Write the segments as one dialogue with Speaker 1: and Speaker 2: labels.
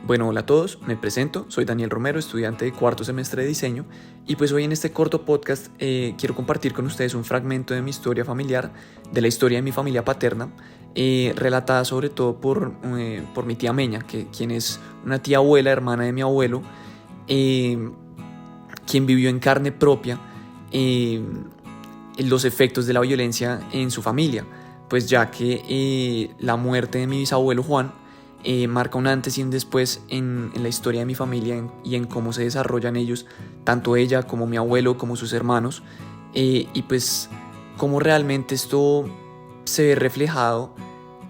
Speaker 1: Bueno, hola a todos, me presento, soy Daniel Romero, estudiante de cuarto semestre de diseño y pues hoy en este corto podcast quiero compartir con ustedes un fragmento de mi historia familiar, de la historia de mi familia paterna, relatada sobre todo por mi tía Meña, quien es una tía abuela, hermana de mi abuelo, quien vivió en carne propia los efectos de la violencia en su familia, pues ya que la muerte de mi bisabuelo Juan marca un antes y un después en la historia de mi familia y en cómo se desarrollan ellos, tanto ella como mi abuelo, como sus hermanos, y pues cómo realmente esto se ve reflejado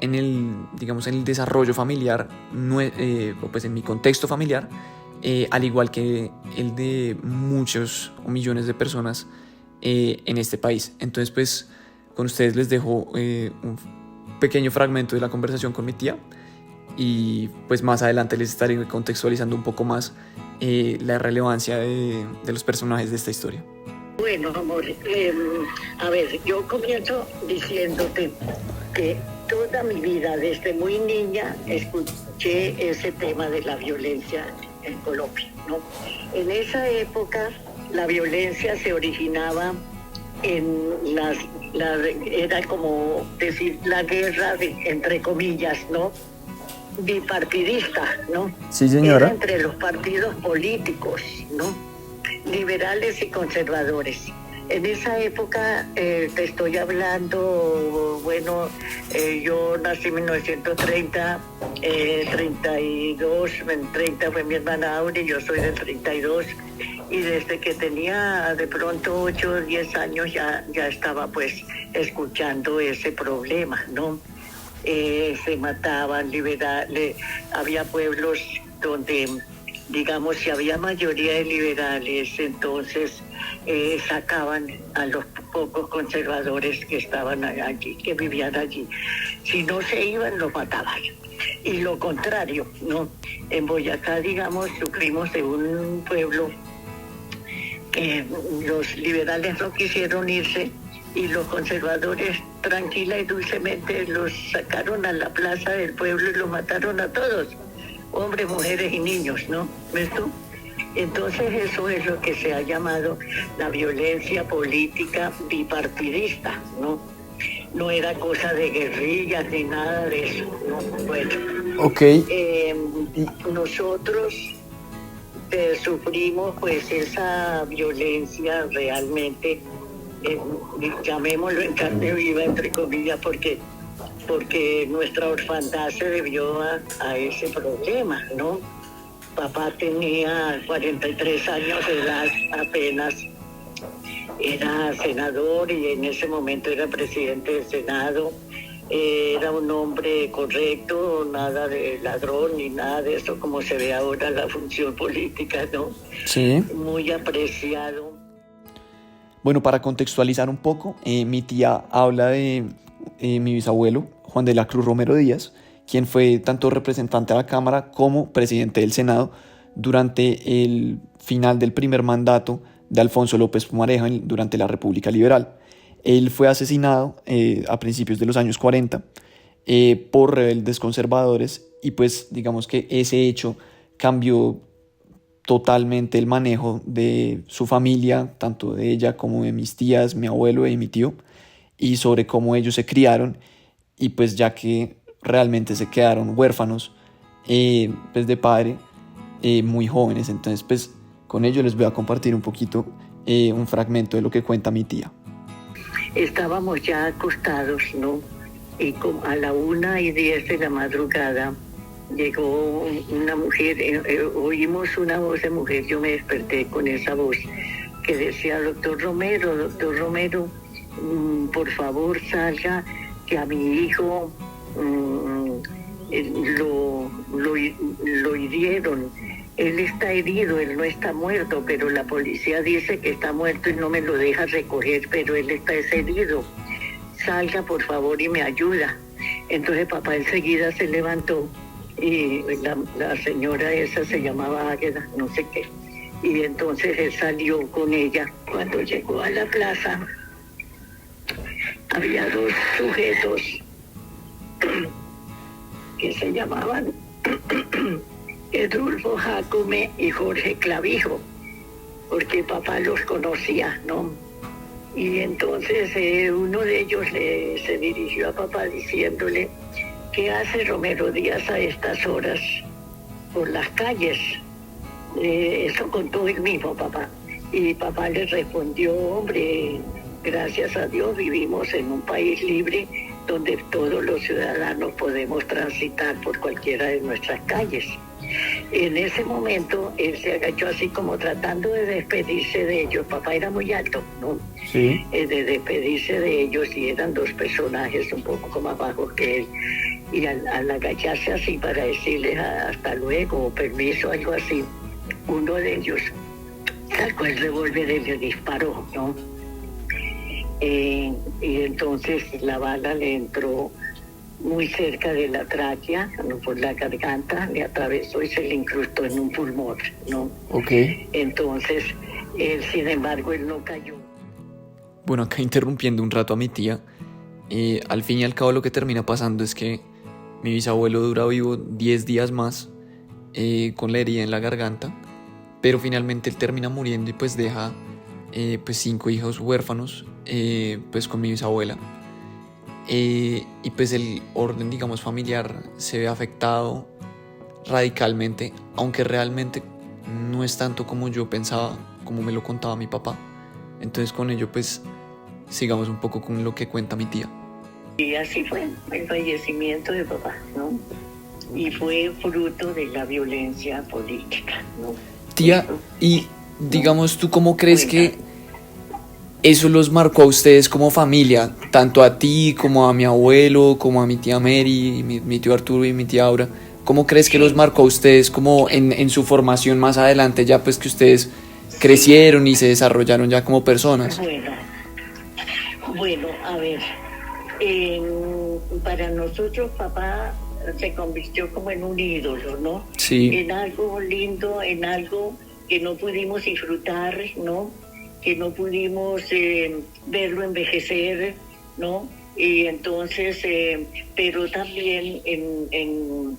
Speaker 1: en en el desarrollo familiar, o pues en mi contexto familiar, al igual que el de muchos o millones de personas en este país. Entonces pues con ustedes les dejo un pequeño fragmento de la conversación con mi tía y pues más adelante les estaré contextualizando un poco más la relevancia de los personajes de esta historia.
Speaker 2: Bueno, amor, a ver, yo comienzo diciéndote que toda mi vida, desde muy niña, escuché ese tema de la violencia en Colombia, ¿no? En esa época, la violencia se originaba en era como decir la guerra, entre comillas, ¿no? Bipartidista, ¿no?
Speaker 1: Sí, señora.
Speaker 2: Era entre los partidos políticos, ¿no? Liberales y conservadores. En esa época, te estoy hablando, bueno, yo nací en 1930, 32, en 30 fue mi hermana Auri, yo soy del 32, y desde que tenía de pronto 8 o 10 años ya estaba pues escuchando ese problema, ¿no? Se mataban, había pueblos donde, digamos, si había mayoría de liberales, entonces sacaban a los pocos conservadores que estaban allí, que vivían allí. Si no se iban, los mataban. Y lo contrario, ¿no? En Boyacá, digamos, sufrimos de un pueblo que los liberales no quisieron irse y los conservadores tranquila y dulcemente los sacaron a la plaza del pueblo y los mataron a todos, hombres, mujeres y niños, ¿no? ¿Ves tú? Entonces eso es lo que se ha llamado la violencia política bipartidista, ¿no? No era cosa de guerrillas ni nada de eso, ¿no? Bueno,
Speaker 1: Okay.
Speaker 2: Nosotros sufrimos pues esa violencia realmente, llamémoslo en carne viva, entre comillas, porque nuestra orfandad se debió a ese problema, ¿no? Papá tenía 43 años de edad apenas, era senador y en ese momento era presidente del Senado. Era un hombre correcto, nada de ladrón ni nada de eso, como se ve ahora la función política, ¿no?
Speaker 1: Sí.
Speaker 2: Muy apreciado.
Speaker 1: Bueno, para contextualizar un poco, mi tía habla de mi bisabuelo, Juan de la Cruz Romero Díaz, quien fue tanto representante a la Cámara como presidente del Senado durante el final del primer mandato de Alfonso López Pumarejo durante la República Liberal. Él fue asesinado a principios de los años 40 por rebeldes conservadores y pues digamos que ese hecho cambió totalmente el manejo de su familia, tanto de ella como de mis tías, mi abuelo y mi tío, y sobre cómo ellos se criaron y pues ya que realmente se quedaron huérfanos pues de padre muy jóvenes. Entonces pues con ello les voy a compartir un poquito un fragmento de lo que cuenta mi tía.
Speaker 2: Estábamos ya acostados, ¿no? Y a la 1:10 de la madrugada llegó una mujer, oímos una voz de mujer, yo me desperté con esa voz que decía: doctor Romero, por favor salga, que a mi hijo lo hirieron. Él está herido, él no está muerto, pero la policía dice que está muerto y no me lo deja recoger, pero él está herido. Salga, por favor, y me ayuda. Entonces papá enseguida se levantó y la señora esa se llamaba Águeda, no sé qué. Y entonces él salió con ella. Cuando llegó a la plaza, había dos sujetos que se llamaban Edulfo Jacome y Jorge Clavijo, porque papá los conocía, ¿no? Y entonces uno de ellos se dirigió a papá diciéndole: ¿qué hace Romero Díaz a estas horas por las calles? Eso contó él mismo, papá. Y papá le respondió: hombre, gracias a Dios vivimos en un país libre donde todos los ciudadanos podemos transitar por cualquiera de nuestras calles. En ese momento él se agachó así como tratando de despedirse de ellos. Papá era muy alto, ¿no?
Speaker 1: Sí.
Speaker 2: De despedirse de ellos, y eran dos personajes un poco más bajos que él. Y al agacharse así para decirles hasta luego o permiso, algo así, uno de ellos sacó el revólver y le disparó, ¿no? Y entonces la bala le entró muy cerca de la tráquea, ¿no? Por la garganta, le atravesó y se le incrustó en un pulmón, ¿no?
Speaker 1: Ok.
Speaker 2: Entonces, sin embargo, él no cayó.
Speaker 1: Bueno, acá interrumpiendo un rato a mi tía, al fin y al cabo lo que termina pasando es que mi bisabuelo dura vivo 10 días más con la herida en la garganta, pero finalmente él termina muriendo y pues deja pues 5 hijos huérfanos pues con mi bisabuela. Y pues el orden, digamos, familiar se ve afectado radicalmente, aunque realmente no es tanto como yo pensaba, como me lo contaba mi papá. Entonces con ello pues sigamos un poco con lo que cuenta mi tía.
Speaker 2: Y así fue el fallecimiento de papá, ¿no? Y fue fruto de la violencia política, ¿no?
Speaker 1: Tía, y digamos, ¿tú cómo crees que eso los marcó a ustedes como familia? Tanto a ti, como a mi abuelo, como a mi tía Mary, mi tío Arturo y mi tía Aura. ¿Cómo crees que los marcó a ustedes como en su formación más adelante, ya pues que ustedes crecieron y se desarrollaron ya como personas?
Speaker 2: Bueno, a ver, para nosotros papá se convirtió como en un ídolo, ¿no?
Speaker 1: Sí.
Speaker 2: En algo lindo, en algo que no pudimos disfrutar, ¿no? Que no pudimos verlo envejecer, ¿no? Y entonces, pero también en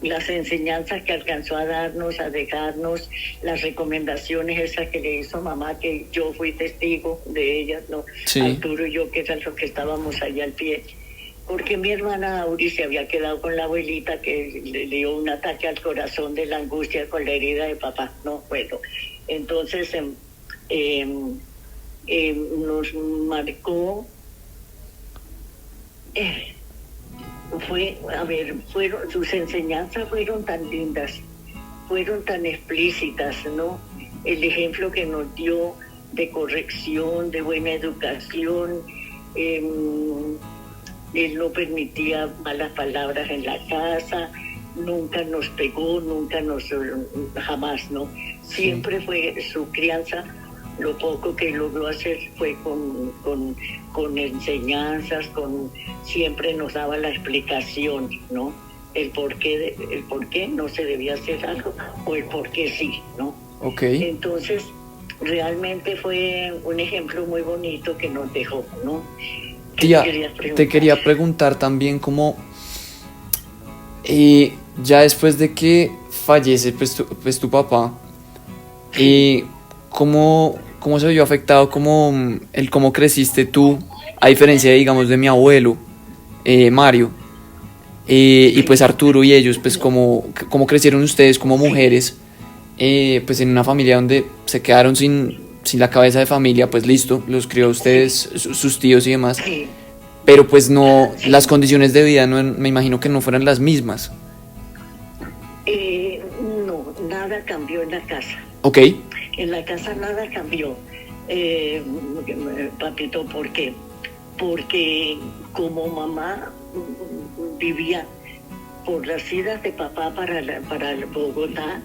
Speaker 2: las enseñanzas que alcanzó a darnos, a dejarnos, las recomendaciones esas que le hizo mamá, que yo fui testigo de ellas, ¿no?
Speaker 1: Sí.
Speaker 2: Arturo y yo, que eran los que estábamos allá al pie. Porque mi hermana Auri se había quedado con la abuelita, que le dio un ataque al corazón de la angustia con la herida de papá, ¿no? Bueno, entonces nos marcó, sus enseñanzas fueron tan lindas, fueron tan explícitas, ¿no? El ejemplo que nos dio de corrección, de buena educación. Él no permitía malas palabras en la casa, nunca nos pegó, jamás, ¿no? Siempre fue su crianza. Lo poco que logró hacer fue con enseñanzas, siempre nos daba la explicación, ¿no? El por qué no se debía hacer algo, o el por qué sí, ¿no?
Speaker 1: Okay.
Speaker 2: Entonces, realmente fue un ejemplo muy bonito que nos dejó, ¿no?
Speaker 1: Tía, te quería preguntar también cómo, ya después de que fallece pues tu papá, ¿cómo se vio afectado cómo creciste tú, a diferencia, digamos, de mi abuelo, Mario, y pues Arturo y ellos, pues cómo crecieron ustedes como mujeres, pues en una familia donde se quedaron sin la cabeza de familia, pues listo, los crió ustedes, sus tíos y demás,
Speaker 2: Sí.
Speaker 1: Pero pues no, las condiciones de vida me imagino que no fueran las mismas.
Speaker 2: No, nada cambió en la casa.
Speaker 1: Ok.
Speaker 2: En la casa nada cambió, papito, ¿por qué? Porque como mamá vivía por las idas de papá para Bogotá,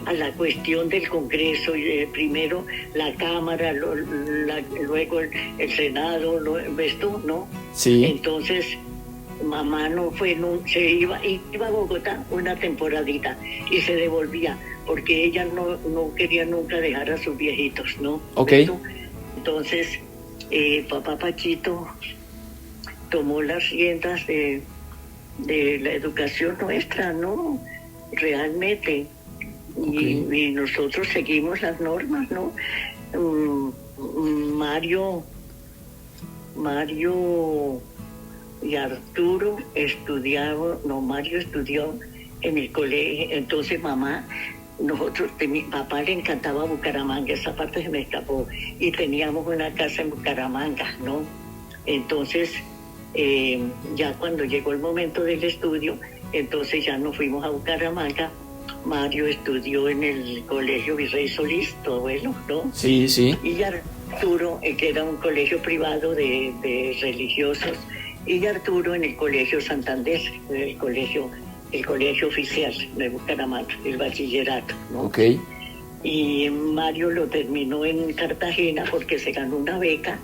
Speaker 2: a la cuestión del Congreso, y primero la Cámara, luego el Senado, ¿ves tú, no?
Speaker 1: Sí.
Speaker 2: Entonces, mamá no fue, iba a Bogotá una temporadita y se devolvía, porque ella no quería nunca dejar a sus viejitos, ¿no?
Speaker 1: Ok.
Speaker 2: ¿Ves tú? Entonces, papá Pachito tomó las riendas de la educación nuestra, ¿no? Realmente. Y nosotros seguimos las normas, ¿no? Mario y Arturo Mario estudió en el colegio, entonces mi papá le encantaba Bucaramanga, esa parte se me escapó, y teníamos una casa en Bucaramanga, ¿no? Entonces, ya cuando llegó el momento del estudio, entonces ya nos fuimos a Bucaramanga. Mario estudió en el colegio Virrey Solís, tu abuelo, ¿no?
Speaker 1: Sí, sí.
Speaker 2: Y Arturo, que era un colegio privado de religiosos, y Arturo en el colegio Santander, el colegio oficial de Bucaramanga, el bachillerato, ¿no?
Speaker 1: Ok.
Speaker 2: Y Mario lo terminó en Cartagena porque se ganó una beca,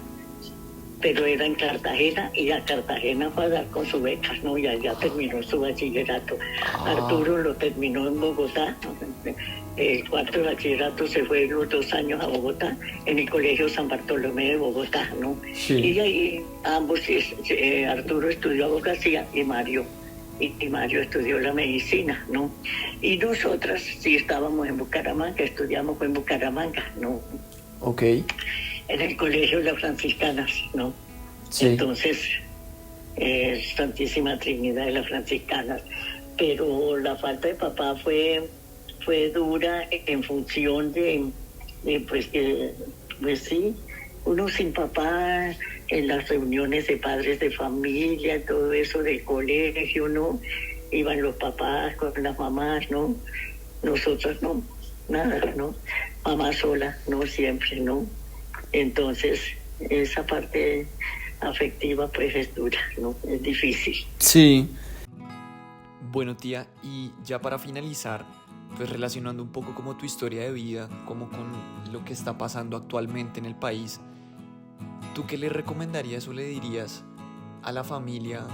Speaker 2: pero era en Cartagena, y a Cartagena fue a dar con su beca, ¿no? Y allá terminó su bachillerato. Arturo lo terminó en Bogotá. El cuarto de bachillerato se fue los 2 años a Bogotá, en el Colegio San Bartolomé de Bogotá, ¿no?
Speaker 1: Sí.
Speaker 2: Y ahí ambos, Arturo estudió abogacía y Mario estudió la medicina, ¿no? Y nosotras sí estábamos en Bucaramanga, estudiamos en Bucaramanga, ¿no?
Speaker 1: Ok.
Speaker 2: En el colegio de las franciscanas, ¿no?
Speaker 1: Sí.
Speaker 2: Entonces, Santísima Trinidad de las franciscanas. Pero la falta de papá fue dura en función pues sí, uno sin papá en las reuniones de padres de familia, todo eso del colegio, ¿no? Iban los papás con las mamás, ¿no? Nosotros no, nada, ¿no? Mamá sola, no siempre, ¿no? Entonces, esa parte afectiva pues es dura, ¿no? Es difícil.
Speaker 1: Sí. Bueno, tía, y ya para finalizar, pues relacionando un poco como tu historia de vida, como con lo que está pasando actualmente en el país, ¿tú qué le recomendarías o le dirías a la familia,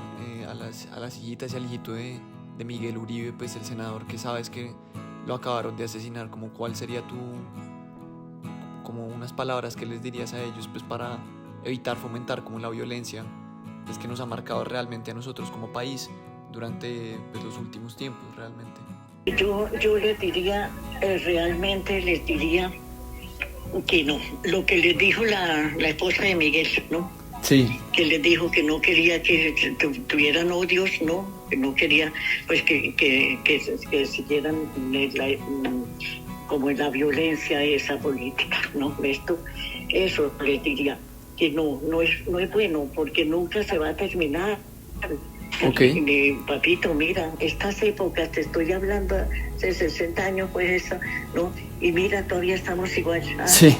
Speaker 1: a las hijitas y al hijito de Miguel Uribe, pues el senador que sabes que lo acabaron de asesinar? Como cuál sería como unas palabras que les dirías a ellos, pues para evitar fomentar como la violencia, pues que nos ha marcado realmente a nosotros como país durante pues, los últimos tiempos realmente?
Speaker 2: Yo les diría, realmente les diría que no, lo que les dijo la esposa de Miguel, ¿no?
Speaker 1: Sí.
Speaker 2: Que les dijo que no quería que tuvieran odios, ¿no? Que no quería, pues que siguieran como en la violencia esa política, ¿no? Eso les diría, que no es bueno, porque nunca se va a terminar.
Speaker 1: Okay.
Speaker 2: Papito, mira, estas épocas, te estoy hablando hace 60 años, pues eso, ¿no? Y mira, todavía estamos igual.
Speaker 1: Sí.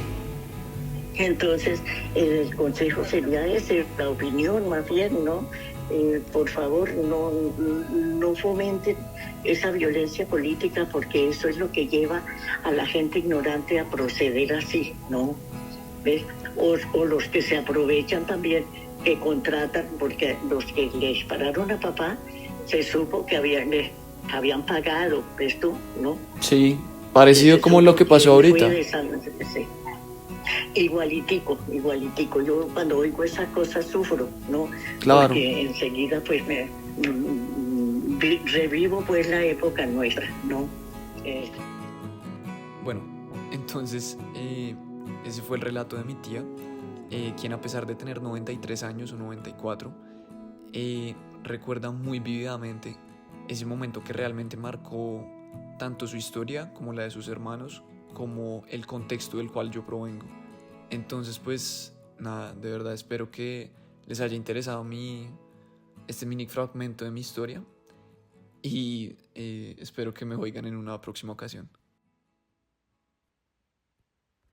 Speaker 2: Entonces, el consejo sería ese, la opinión más bien, ¿no? Por favor, no fomenten esa violencia política, porque eso es lo que lleva a la gente ignorante a proceder así, ¿no? ¿Ves? O los que se aprovechan también, que contratan, porque los que le dispararon a papá, se supo que les habían pagado, ¿ves tú? ¿No?
Speaker 1: Sí, parecido como lo que pasó ahorita.
Speaker 2: Sí. Igualitico. Yo cuando oigo esas cosas sufro, ¿no?
Speaker 1: Claro.
Speaker 2: Porque enseguida pues revivo pues la época nuestra, ¿no?
Speaker 1: Bueno, entonces ese fue el relato de mi tía, quien a pesar de tener 93 años o 94, recuerda muy vívidamente ese momento que realmente marcó tanto su historia como la de sus hermanos, como el contexto del cual yo provengo. Entonces pues nada, de verdad espero que les haya interesado este mini fragmento de mi historia y espero que me oigan en una próxima ocasión.